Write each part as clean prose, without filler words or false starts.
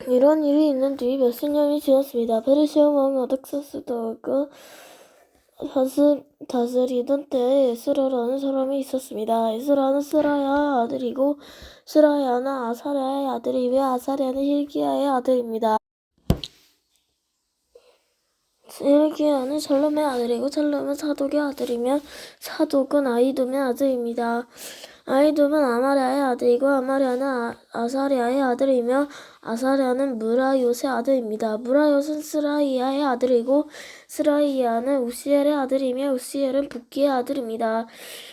이런 일이 있는 뒤 몇십 년이 지났습니다. 페르시아 왕 아닥사스다가 다스리던 때에 에스라라는 사람이 있었습니다. 에스라는 스라야의 아들이고 스라야는 아사랴의 아들이며 아사랴는 힐기야의 아들입니다. 힐기야는 샬롬의 아들이고 샬롬은 사독의 아들이며 사독은 아히둠의 아들입니다. 아히둠은 아마랴의 아들이고 아마랴는 아사랴의 아들이며 아사랴는 무라요의 아들입니다. 무라요는 스라이야의 아들이고 스라이야는 우시엘의 아들이며 우시엘은 붓기의 아들입니다.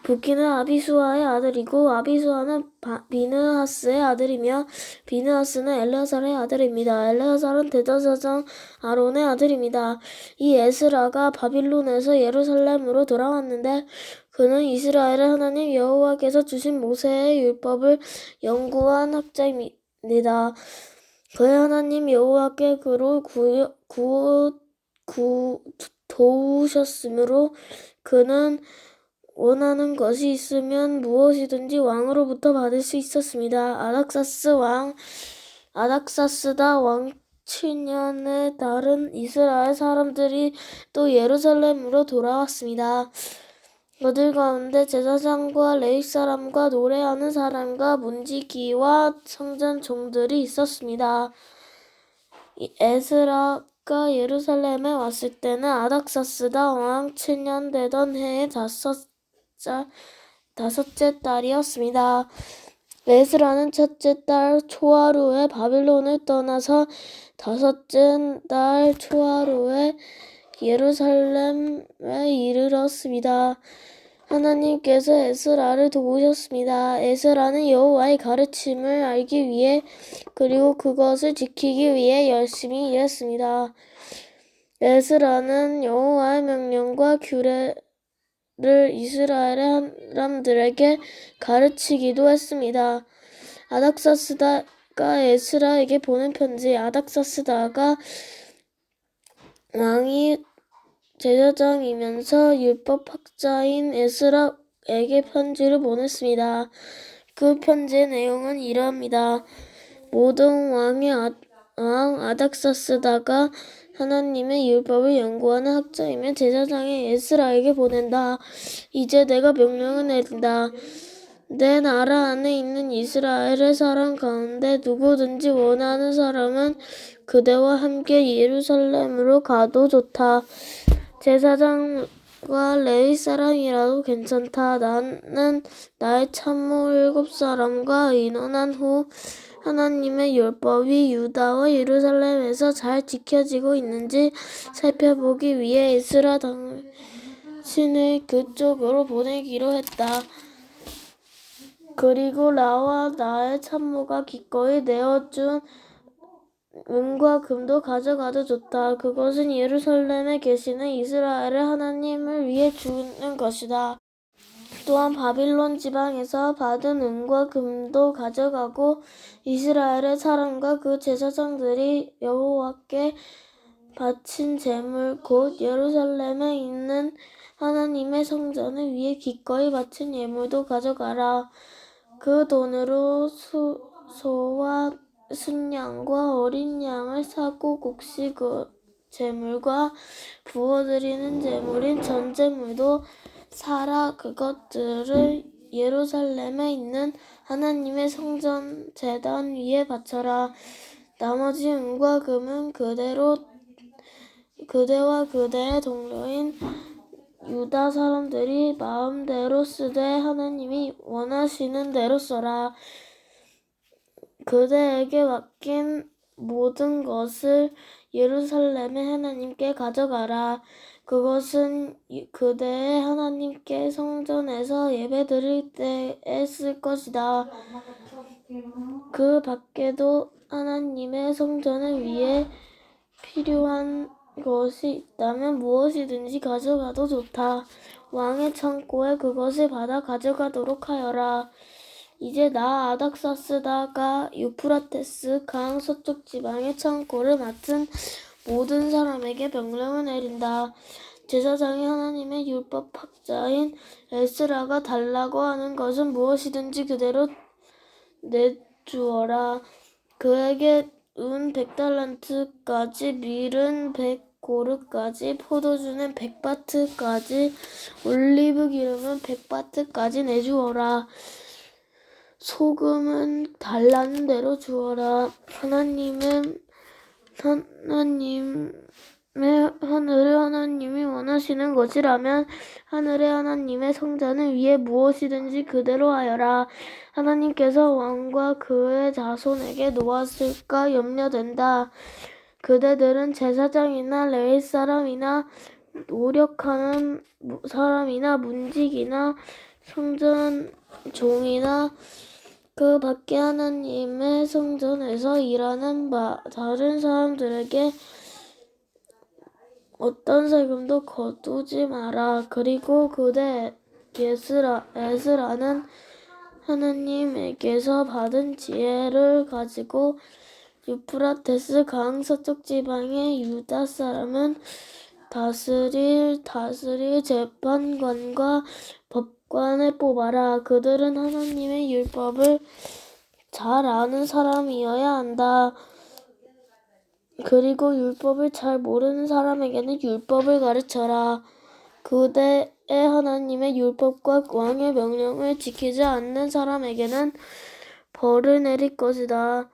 붓기는 아비수아의 아들이고 아비수아는 비느하스의 아들이며 비느하스는 엘르아살의 아들입니다. 엘르아살은 대제사장 아론의 아들입니다. 이 에스라가 바빌론에서 예루살렘으로 돌아왔는데 그는 이스라엘의 하나님 여호와께서 주신 모세의 율법을 연구한 학자입니다. 그의 하나님 여호와께 그로 도우셨으므로 그는 원하는 것이 있으면 무엇이든지 왕으로부터 받을 수 있었습니다. 아닥사스다 왕 7년에 다른 이스라엘 사람들이 또 예루살렘으로 돌아왔습니다. 그들 가운데 제사장과 레위 사람과 노래하는 사람과 문지기와 성전 종들이 있었습니다. 에스라가 예루살렘에 왔을 때는 아닥사스다 왕 7년 되던 해의 다섯째 달이었습니다. 에스라는 첫째 달 초하루에 바빌론을 떠나서 다섯째 달 초하루에 예루살렘에 이르렀습니다. 하나님께서 에스라를 도우셨습니다. 에스라는 여호와의 가르침을 알기 위해 그리고 그것을 지키기 위해 열심히 일했습니다. 에스라는 여호와의 명령과 규례를 이스라엘의 사람들에게 가르치기도 했습니다. 아닥사스다가 에스라에게 보낸 편지. 아닥사스다가 왕이 제사장이면서 율법학자인 에스라에게 편지를 보냈습니다. 그 편지의 내용은 이러합니다. 모든 왕 아닥사스다가 하나님의 율법을 연구하는 학자이며 제사장인 에스라에게 보낸다. 이제 내가 명령을 내린다. 내 나라 안에 있는 이스라엘의 사람 가운데 누구든지 원하는 사람은 그대와 함께 예루살렘으로 가도 좋다. 제사장과 레위 사람이라도 괜찮다. 나는 나의 참모 7사람과 의논한 후 하나님의 율법이 유다와 예루살렘에서 잘 지켜지고 있는지 살펴보기 위해 에스라 당신을 그쪽으로 보내기로 했다. 그리고 나와 나의 참모가 기꺼이 내어준 은과 금도 가져가도 좋다. 그것은 예루살렘에 계시는 이스라엘의 하나님을 위해 주는 것이다. 또한 바빌론 지방에서 받은 은과 금도 가져가고 이스라엘의 사람과 그 제사장들이 여호와께 바친 제물 곧 예루살렘에 있는 하나님의 성전을 위해 기꺼이 바친 예물도 가져가라. 그 돈으로 소와 순양과 어린 양을 사고 곡식 제물과 부어드리는 제물인 전제물도 사라. 그것들을 예루살렘에 있는 하나님의 성전 제단 위에 바쳐라. 나머지 은과 금은 그대와 그대의 동료인 유다 사람들이 마음대로 쓰되 하나님이 원하시는 대로 써라. 그대에게 맡긴 모든 것을 예루살렘의 하나님께 가져가라. 그것은 그대의 하나님께 성전에서 예배드릴 때에 쓸 것이다. 그 밖에도 하나님의 성전을 위해 필요한 것이 있다면 무엇이든지 가져가도 좋다. 왕의 창고에 그것을 받아 가져가도록 하여라. 이제 나 아닥사스다가 유프라테스 강 서쪽 지방의 창고를 맡은 모든 사람에게 명령을 내린다. 제사장이 하나님의 율법학자인 에스라가 달라고 하는 것은 무엇이든지 그대로 내주어라. 그에게 은 100달란트까지, 밀은 100고르까지, 포도주는 100바트까지, 올리브 기름은 100바트까지 내주어라. 소금은 달라는 대로 주어라. 하늘의 하나님이 원하시는 것이라면 하늘의 하나님의 성자는 위에 무엇이든지 그대로 하여라. 하나님께서 왕과 그의 자손에게 놓았을까 염려된다. 그대들은 제사장이나 레위 사람이나 노력하는 사람이나 문직이나 성전 종이나 그 밖에 하나님의 성전에서 일하는 다른 사람들에게 어떤 세금도 거두지 마라. 그리고 그대 에스라는 하나님에게서 받은 지혜를 가지고 유프라테스 강 서쪽 지방의 유다 사람은 다스릴 재판관과 법관을 뽑아라. 그들은 하나님의 율법을 잘 아는 사람이어야 한다. 그리고 율법을 잘 모르는 사람에게는 율법을 가르쳐라. 그대의 하나님의 율법과 왕의 명령을 지키지 않는 사람에게는 벌을 내릴 것이다.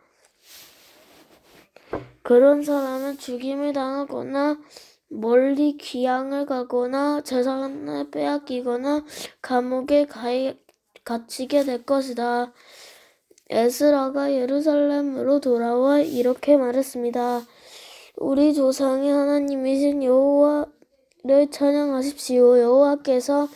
그런 사람은 죽임을 당하거나 멀리 귀양을 가거나 재산을 빼앗기거나 감옥에 갇히게 될 것이다. 에스라가 예루살렘으로 돌아와 이렇게 말했습니다. 우리 조상의 하나님이신 여호와를 찬양하십시오. 여호와께서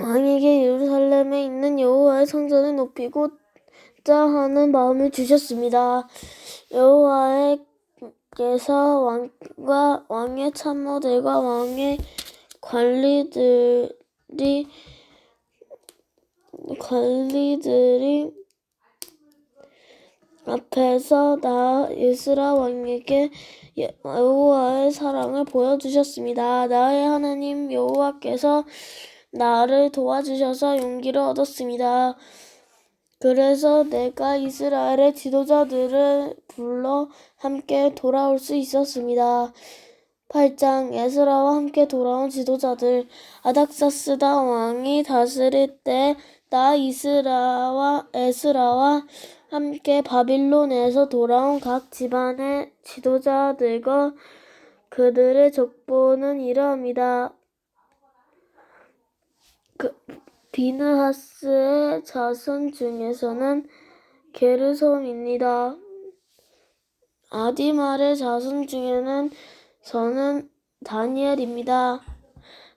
왕에게 예루살렘에 있는 여호와의 성전을 높이고자 하는 마음을 주셨습니다. 여호와께서 왕의 참모들과 왕의 관리들이 앞에서 나 에스라 왕에게 여호와의 사랑을 보여주셨습니다. 나의 하나님 여호와께서 나를 도와주셔서 용기를 얻었습니다. 그래서 내가 이스라엘의 지도자들을 불러 함께 돌아올 수 있었습니다. 8장 에스라와 함께 돌아온 지도자들. 아닥사스다 왕이 다스릴 때 나 에스라와 함께 바빌론에서 돌아온 각 집안의 지도자들과 그들의 족보는 이러합니다. 비느하스의 자손 중에서는 게르솜입니다. 아디말의 자손 중에는 저는 다니엘입니다.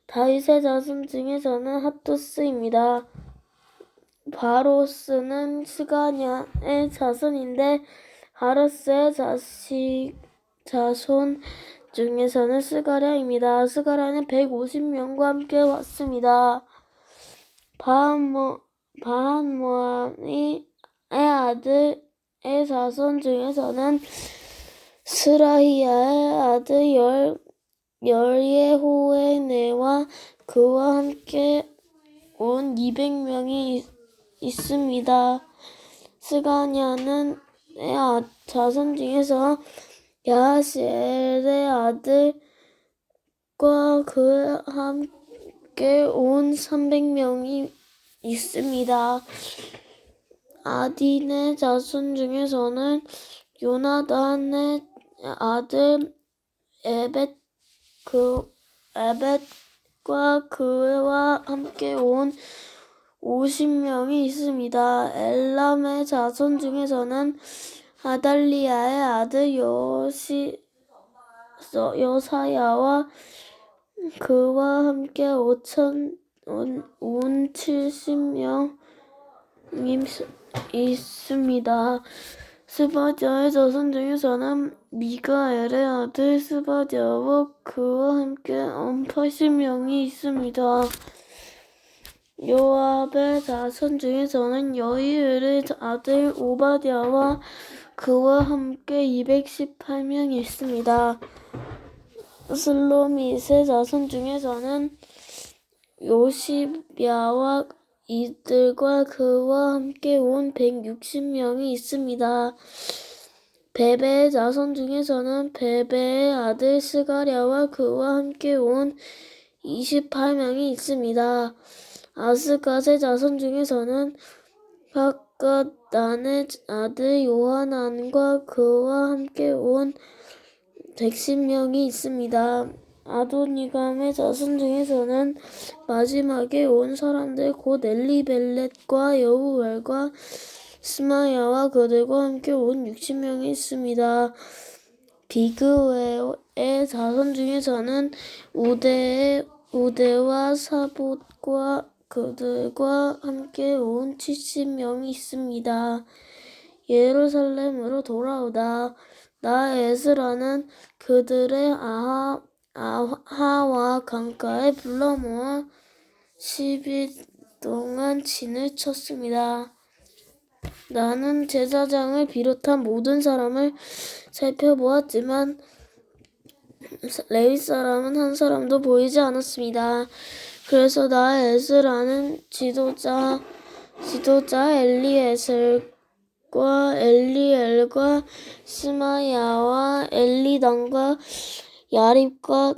다윗의 자손 중에서는 핫두스입니다. 바로스는 스가냐의 자손인데 하러스의 자손 중에서는 스가랴입니다. 스가랴는 150명과 함께 왔습니다. 바한모아의 아들의 자손 중에서는 스라히야의 아들 열예호에네와 그와 함께 온 200명이 있습니다. 스가냐는 자손 중에서 야하시엘의 아들과 그와 함께 온 300명이 있습니다. 아딘의 자손 중에서는 요나단의 아들 에벳과 그와 함께 온 50명이 있습니다. 엘람의 자손 중에서는 아달리아의 아들 여사야와 그와 함께 70명이 있습니다. 스바디아의 자손 중에서는 미가엘의 아들 스바디아와 그와 함께 80명이 있습니다. 요압의 자손 중에서는 여히엘의 아들 오바댜와 그와 함께 218명이 있습니다. 슬로밋의 자손 중에서는 요시랴와 이들과 그와 함께 온 160명이 있습니다. 베베의 자손 중에서는 베베의 아들 스가랴와 그와 함께 온 28명이 있습니다. 아스갓의 자손 중에서는 박갓난의 아들 요하난과 그와 함께 온 110명이 있습니다. 아도니감의 자손 중에서는 마지막에 온 사람들 곧 엘리벨렛과 여우엘과 스마야와 그들과 함께 온 60명이 있습니다. 비그웨의 자손 중에서는 우데와 사봇과 그들과 함께 온 70명이 있습니다. 예루살렘으로 돌아오다. 나 에스라는 그들의 아하와 강가에 불러 모아 10일 동안 진을 쳤습니다. 나는 제사장을 비롯한 모든 사람을 살펴보았지만 레위 사람은 한 사람도 보이지 않았습니다. 그래서 나 에스라는 지도자 엘리엘과 스마야와 엘리단과 야립과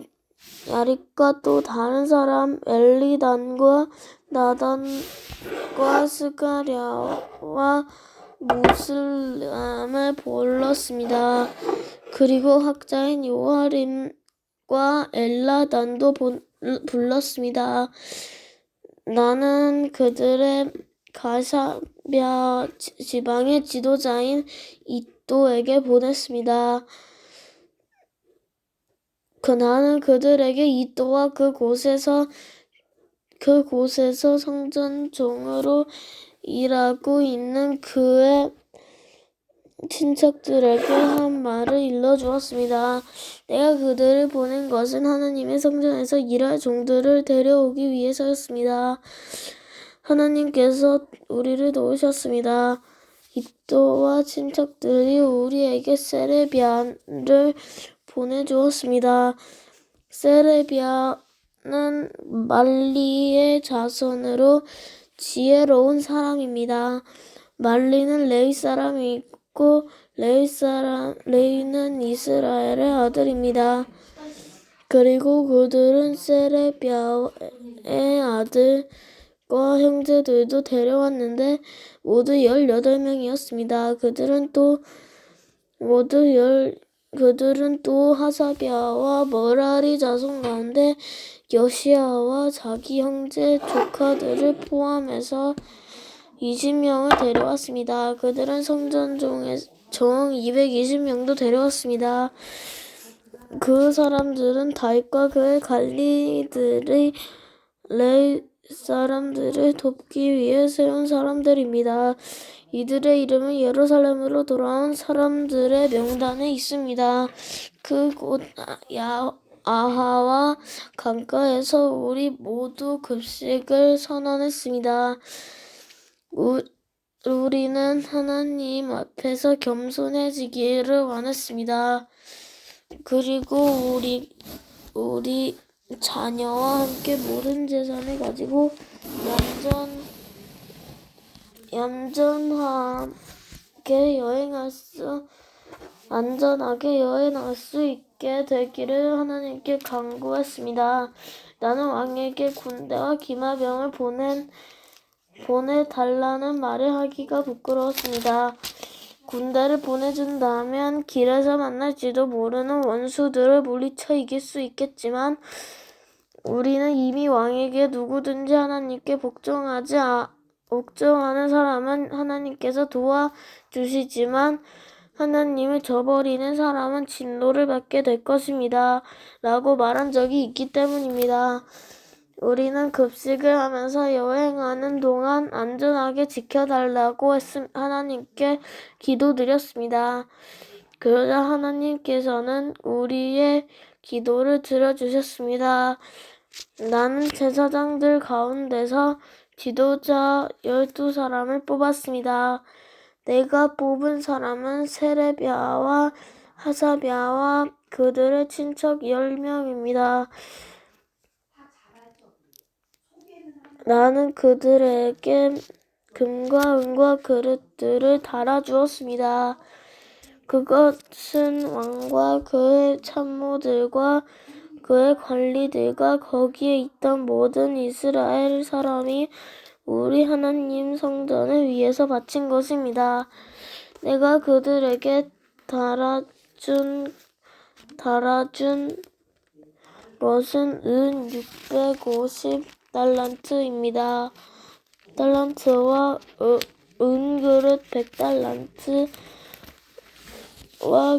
또 다른 사람 엘리단과 나단과 스가랴와 무슬람을 불렀습니다. 그리고 학자인 요하림과 엘라단도 불렀습니다. 나는 그들의 가사랴 지방의 지도자인 이또에게 보냈습니다. 나는 그들에게 이또와 그곳에서 성전 종으로 일하고 있는 그의 친척들에게 한 말을 일러주었습니다. 내가 그들을 보낸 것은 하나님의 성전에서 일할 종들을 데려오기 위해서였습니다. 하나님께서 우리를 도우셨습니다. 이또와 친척들이 우리에게 세레비아를 보내주었습니다. 세레비아는 말리의 자손으로 지혜로운 사람입니다. 말리는 레위 사람이고 레위는 이스라엘의 아들입니다. 그리고 그들은 세레비아의 아들과 형제들도 데려왔는데 모두 18명이었습니다. 그들은 또 하사비아와 머라리 자손 가운데 여시야와 자기 형제 조카들을 포함해서 20명을 데려왔습니다. 그들은 성전 종 220명도 데려왔습니다. 그 사람들은 다윗과 그의 관리들이 레위 사람들을 돕기 위해 세운 사람들입니다. 이들의 이름은 예루살렘으로 돌아온 사람들의 명단에 있습니다. 그곳 아하와 강가에서 우리 모두 급식을 선언했습니다. 우리는 하나님 앞에서 겸손해지기를 원했습니다. 그리고 우리 자녀와 함께 모든 재산을 가지고 안전하게 여행할 수 있게 되기를 하나님께 간구했습니다. 나는 왕에게 군대와 기마병을 보내달라는 말을 하기가 부끄러웠습니다. 군대를 보내준다면 길에서 만날지도 모르는 원수들을 물리쳐 이길 수 있겠지만 우리는 이미 왕에게 누구든지 하나님께 복종하는 사람은 하나님께서 도와주시지만 하나님을 저버리는 사람은 진노를 받게 될 것입니다. 라고 말한 적이 있기 때문입니다. 우리는 급식을 하면서 여행하는 동안 안전하게 지켜달라고 하나님께 기도드렸습니다. 그러자 하나님께서는 우리의 기도를 들어주셨습니다. 나는 제사장들 가운데서 지도자 12사람을 뽑았습니다. 내가 뽑은 사람은 세레비아와 하사비아와 그들의 친척 10명입니다. 나는 그들에게 금과 은과 그릇들을 달아주었습니다. 그것은 왕과 그의 참모들과 그의 관리들과 거기에 있던 모든 이스라엘 사람이 우리 하나님 성전을 위해서 바친 것입니다. 내가 그들에게 달아준 것은 은 650달란트입니다. 달란트와 은그릇 100달란트와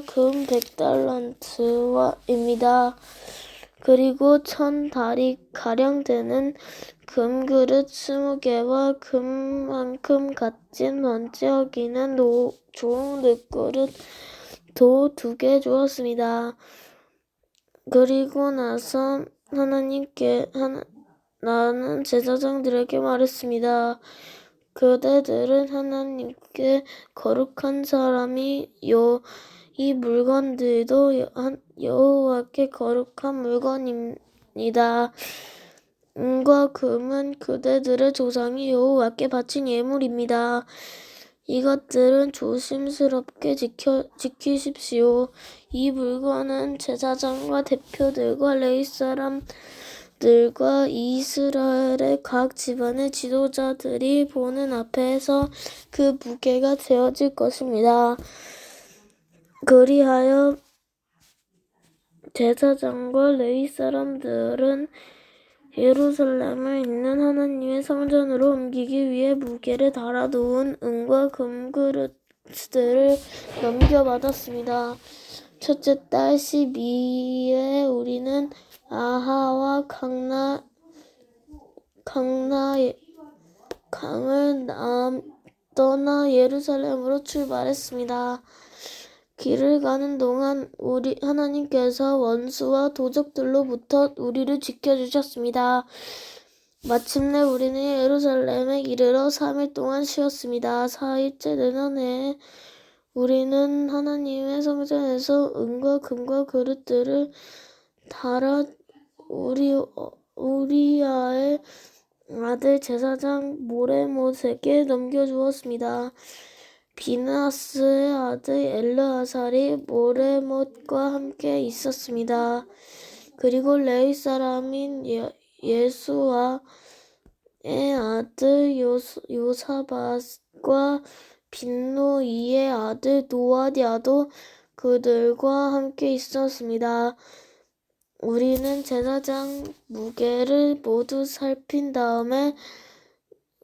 금 100달란트입니다. 그리고 1000다리가량 되는 금그릇 20개와 금만큼 값진 번제 여기는 좋은 늑그릇 도 2개 주었습니다. 그리고 나서 나는 제사장들에게 말했습니다. 그대들은 하나님께 거룩한 사람이요, 이 물건들도 여호와께 거룩한 물건입니다. 은과 금은 그대들의 조상이 여호와께 바친 예물입니다. 이것들은 조심스럽게 지키십시오. 이 물건은 제사장과 대표들과 레위 사람들과 이스라엘의 각 집안의 지도자들이 보는 앞에서 그 무게가 되어질 것입니다. 그리하여 제사장과 레위 사람들은 예루살렘에 있는 하나님의 성전으로 옮기기 위해 무게를 달아놓은 은과 금그릇들을 넘겨받았습니다. 첫째 달 12일에 우리는 아하와 강을 떠나 예루살렘으로 출발했습니다. 길을 가는 동안 우리 하나님께서 원수와 도적들로부터 우리를 지켜주셨습니다. 마침내 우리는 예루살렘에 이르러 3일 동안 쉬었습니다. 4일째 되던 해에 우리는 하나님의 성전에서 은과 금과 그릇들을 달아 우리아의 아들 제사장 모레못에게 넘겨주었습니다. 비느하스의 아들 엘르아살이 모레못과 함께 있었습니다. 그리고 레위 사람인 예수아의 아들 요사밧과 빈노이의 아들 노아디아도 그들과 함께 있었습니다. 우리는 제사장 무게를 모두 살핀 다음에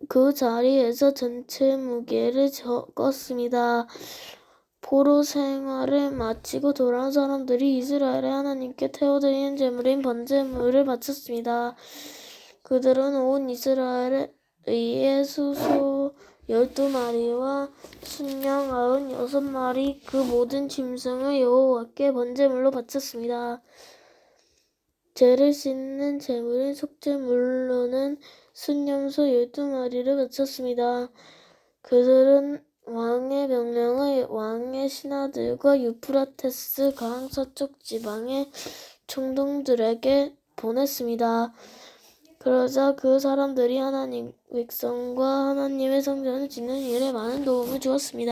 그 자리에서 전체 무게를 적었습니다. 포로 생활을 마치고 돌아온 사람들이 이스라엘의 하나님께 태워드리는 제물인 번제물을 바쳤습니다. 그들은 온 이스라엘에 의해 수소 12마리와 순양 96마리 그 모든 짐승을 여호와께 번제물로 바쳤습니다. 죄를 씻는 제물인 속죄물로는 순염소 12마리를 바쳤습니다. 그들은 왕의 명령을 왕의 신하들과 유프라테스 강 서쪽 지방의 총독들에게 보냈습니다. 그러자 그 사람들이 하나님 백성과 하나님의 성전을 짓는 일에 많은 도움을 주었습니다.